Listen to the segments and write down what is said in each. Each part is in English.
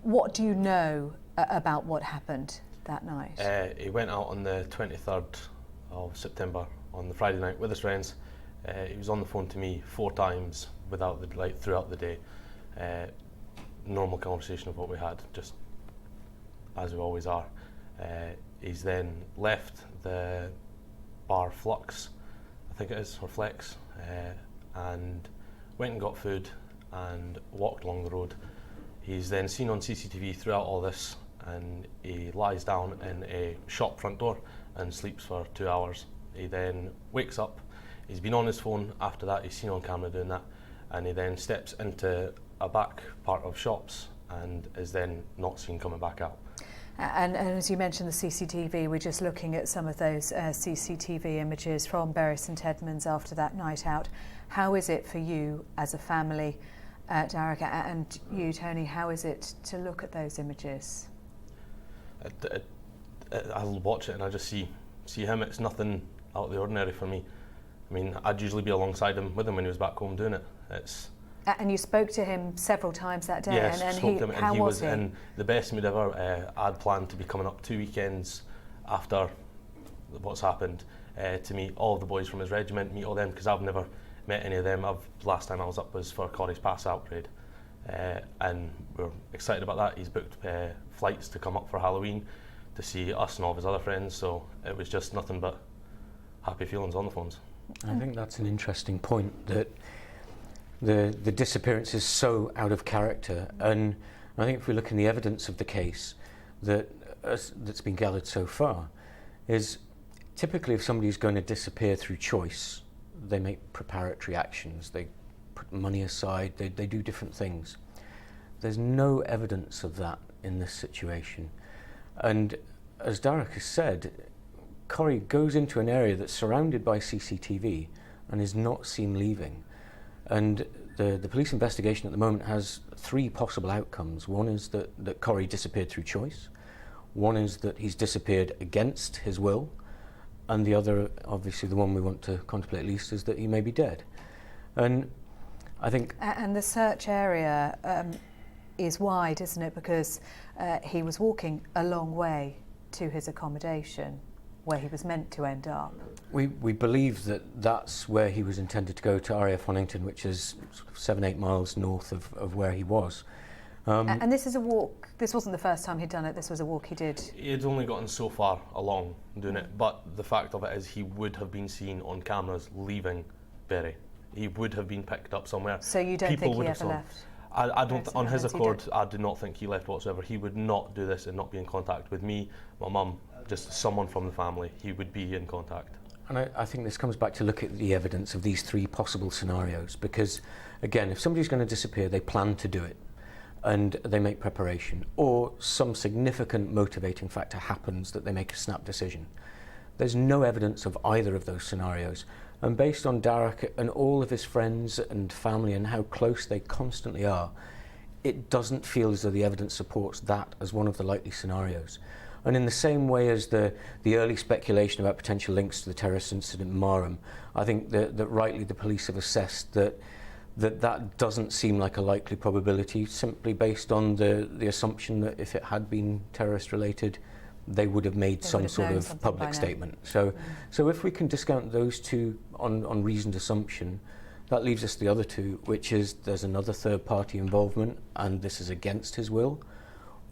What do you know about what happened that night? He went out on the 23rd of September on the Friday night with his friends. He was on the phone to me 4 times throughout the day. Normal conversation of what we had, just as we always are. He's then left the bar Flux, I think it is, or Flex, and went and got food and walked along the road. He's then seen on CCTV throughout all this, and he lies down in a shop front door and sleeps for 2 hours. He then wakes up, he's been on his phone after that, he's seen on camera doing that, and he then steps into a back part of shops and is then not seen coming back out. And as you mentioned the CCTV, we're just looking at some of those CCTV images from Bury St Edmunds after that night out. How is it for you as a family, Derek, and you, Tony, how is it to look at those images? I'll watch it and I just see him. It's nothing out of the ordinary for me. I mean, I'd usually be alongside him with him when he was back home doing it. And you spoke to him several times that day. Yes, and spoke to him, and he was he? in the best mood ever. I'd planned to be coming up 2 weekends after what's happened to meet all of the boys from his regiment, meet all them, because I've never met any of them. Last time I was up was for Corrie's Pass Out Parade, and we're excited about that. He's booked flights to come up for Halloween to see us and all of his other friends, so it was just nothing but happy feelings on the phones. I think that's an interesting point, that the disappearance is so out of character, and I think if we look in the evidence of the case that's been gathered so far, is typically if somebody's going to disappear through choice, they make preparatory actions, they put money aside, they do different things. There's no evidence of that in this situation. And as Derek has said, Corrie goes into an area that's surrounded by CCTV and is not seen leaving. And the police investigation at the moment has 3 possible outcomes. One is that Corrie disappeared through choice. One is that he's disappeared against his will. And the other, obviously the one we want to contemplate least, is that he may be dead. And I think... And the search area is wide, isn't it? Because he was walking a long way to his accommodation, where he was meant to end up. We believe that that's where he was intended to go, to RAF Honington, which is sort of 7-8 miles north of where he was. And this is a walk, this wasn't the first time he'd done it, this was a walk he did. He had only gotten so far along doing it, but the fact of it is he would have been seen on cameras leaving Bury. He would have been picked up somewhere. So you don't think he ever left? I don't, on his accord, I do not think he left whatsoever. He would not do this and not be in contact with me, my mum, just someone from the family. He would be in contact. And I think this comes back to look at the evidence of these 3 possible scenarios, because again, if somebody's going to disappear, they plan to do it and they make preparation, or some significant motivating factor happens that they make a snap decision. There's no evidence of either of those scenarios, and based on Derek and all of his friends and family and how close they constantly are, it doesn't feel as though the evidence supports that as one of the likely scenarios. And in the same way as the early speculation about potential links to the terrorist incident in Marham, I think that rightly the police have assessed that doesn't seem like a likely probability, simply based on the assumption that if it had been terrorist related, they would have made some sort of public statement. So if we can discount those 2 on reasoned assumption, that leaves us the other 2, which is there's another third party involvement and this is against his will,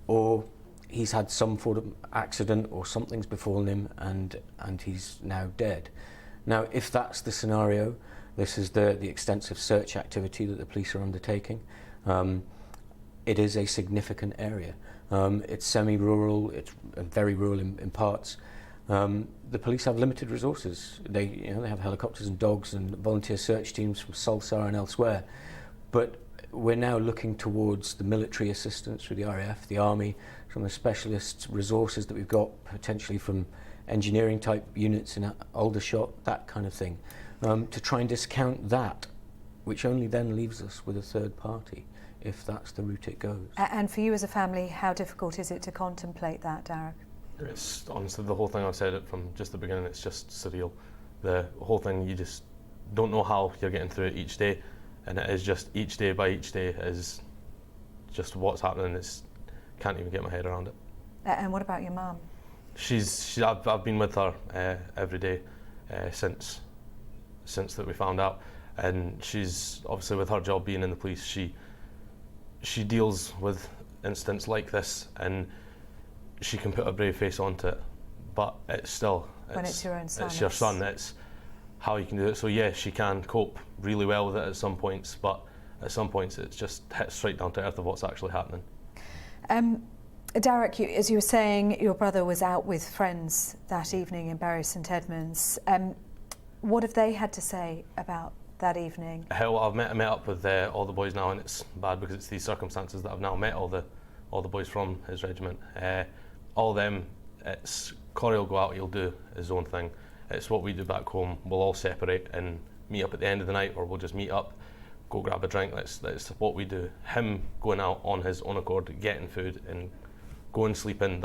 or he's had some sort of accident or something's befallen him and he's now dead. Now, if that's the scenario, this is the extensive search activity that the police are undertaking. It is a significant area. It's semi-rural, it's very rural in parts. The police have limited resources. They have helicopters and dogs and volunteer search teams from Salsar and elsewhere. But we're now looking towards the military assistance through the RAF, the Army, some of the specialist resources that we've got, potentially from engineering type units in Aldershot, that kind of thing, to try and discount that, which only then leaves us with a third party, if that's the route it goes. And for you as a family, how difficult is it to contemplate that, Derek? It's honestly, the whole thing, I've said it from just the beginning, it's just surreal. The whole thing, you just don't know how you're getting through it each day, and it is just each day by each day is just what's happening. can't even get my head around it. And what about your mum? I've been with her every day since that we found out, and she's obviously, with her job being in the police, she deals with incidents like this, and she can put a brave face onto it, but it's still, when it's your own son, it's your son, it's how you can do it. So yeah, she can cope really well with it at some points, but at some points it just hits straight down to earth of what's actually happening. Derek, as you were saying, your brother was out with friends that evening in Bury St Edmunds. What have they had to say about that evening? Hell, I've met up with all the boys now, and it's bad because it's these circumstances that I've now met all the boys from his regiment. All of them, it's Corey will go out, he'll do his own thing. It's what we do back home. We'll all separate and meet up at the end of the night, or we'll just meet up, go grab a drink. That's what we do. Him going out on his own accord, getting food and going sleeping,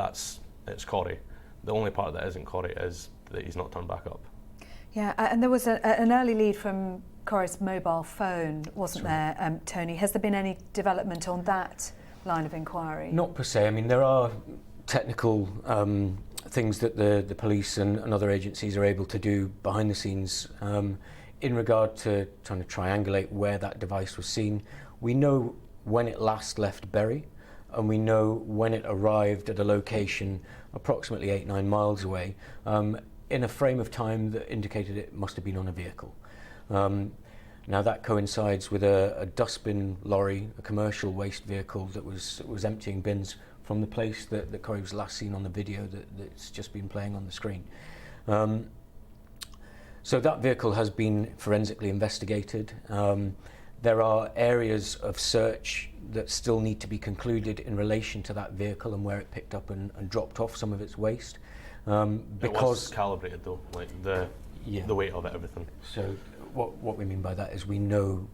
it's Corey. The only part that isn't Corey is that he's not turned back up. Yeah, and there was an early lead from Corey's mobile phone, wasn't there, Tony? Has there been any development on that line of inquiry? Not per se. I mean, there are technical things that the police and other agencies are able to do behind the scenes in regard to trying to triangulate where that device was seen. We know when it last left Bury, and we know when it arrived at a location approximately 8-9 miles away, in a frame of time that indicated it must have been on a vehicle. Now that coincides with a dustbin lorry, a commercial waste vehicle that was emptying bins from the place that Corey was last seen on the video that's just been playing on the screen. So that vehicle has been forensically investigated. There are areas of search that still need to be concluded in relation to that vehicle and where it picked up and dropped off some of its waste. Because it was calibrated though, like the weight of it, everything. So what we mean by that is we know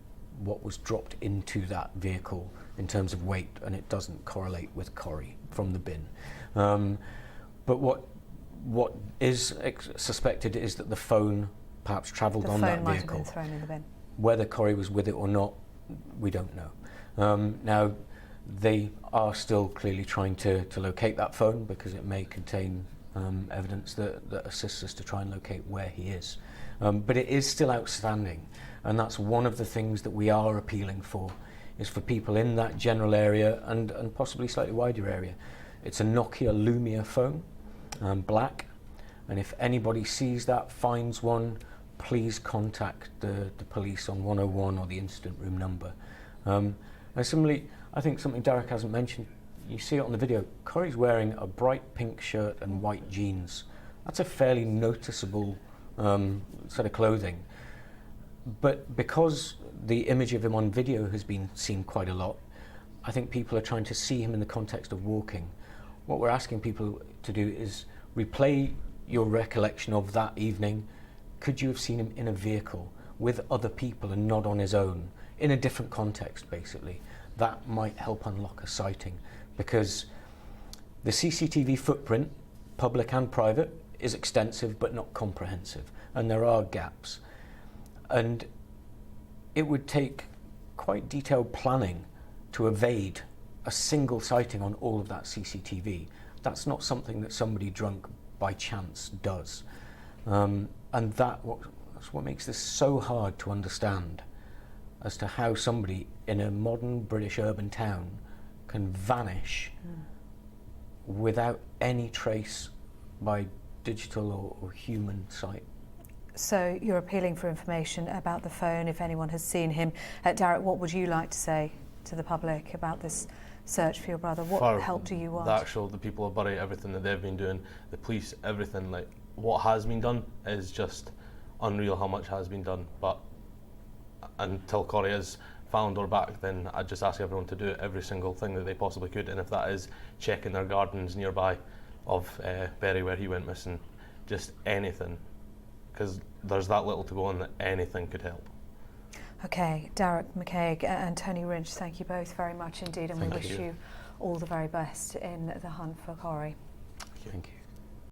what was dropped into that vehicle in terms of weight, and it doesn't correlate with Corey from the bin. But what is suspected is that the phone perhaps travelled on that vehicle. The phone might have been thrown in the bin. Whether Corey was with it or not, we don't know. Now, they are still clearly trying to locate that phone because it may contain evidence that assists us to try and locate where he is. But it is still outstanding, and that's one of the things that we are appealing for, is for people in that general area and possibly slightly wider area. It's a Nokia Lumia phone, black, and if anybody sees that, finds one, please contact the police on 101 or the incident room number. And similarly, I think something Derek hasn't mentioned, you see it on the video, Corey's wearing a bright pink shirt and white jeans. That's a fairly noticeable set of clothing. But because the image of him on video has been seen quite a lot, I think people are trying to see him in the context of walking. What we're asking people to do is replay your recollection of that evening. Could you have seen him in a vehicle with other people and not on his own, in a different context, basically? That might help unlock a sighting, because the CCTV footprint, public and private, is extensive but not comprehensive, and there are gaps. And it would take quite detailed planning to evade a single sighting on all of that CCTV. That's not something that somebody drunk by chance does. And that's what makes this so hard to understand, as to how somebody in a modern British urban town can vanish without any trace by digital or human sight. So you're appealing for information about the phone if anyone has seen him. Derek, what would you like to say to the public about this search for your brother? What help do you want? The people of Bury, everything that they've been doing, the police, everything, like what has been done is just unreal how much has been done. But until Corey is found or back, then I'd just ask everyone to do every single thing that they possibly could, and if that is checking their gardens nearby of Bury where he went missing, just anything, because there's that little to go on that anything could help. Okay, Derek McCaig and Tony Wrinch, thank you both very much indeed, and we wish you all the very best in the hunt for Corey. Thank you.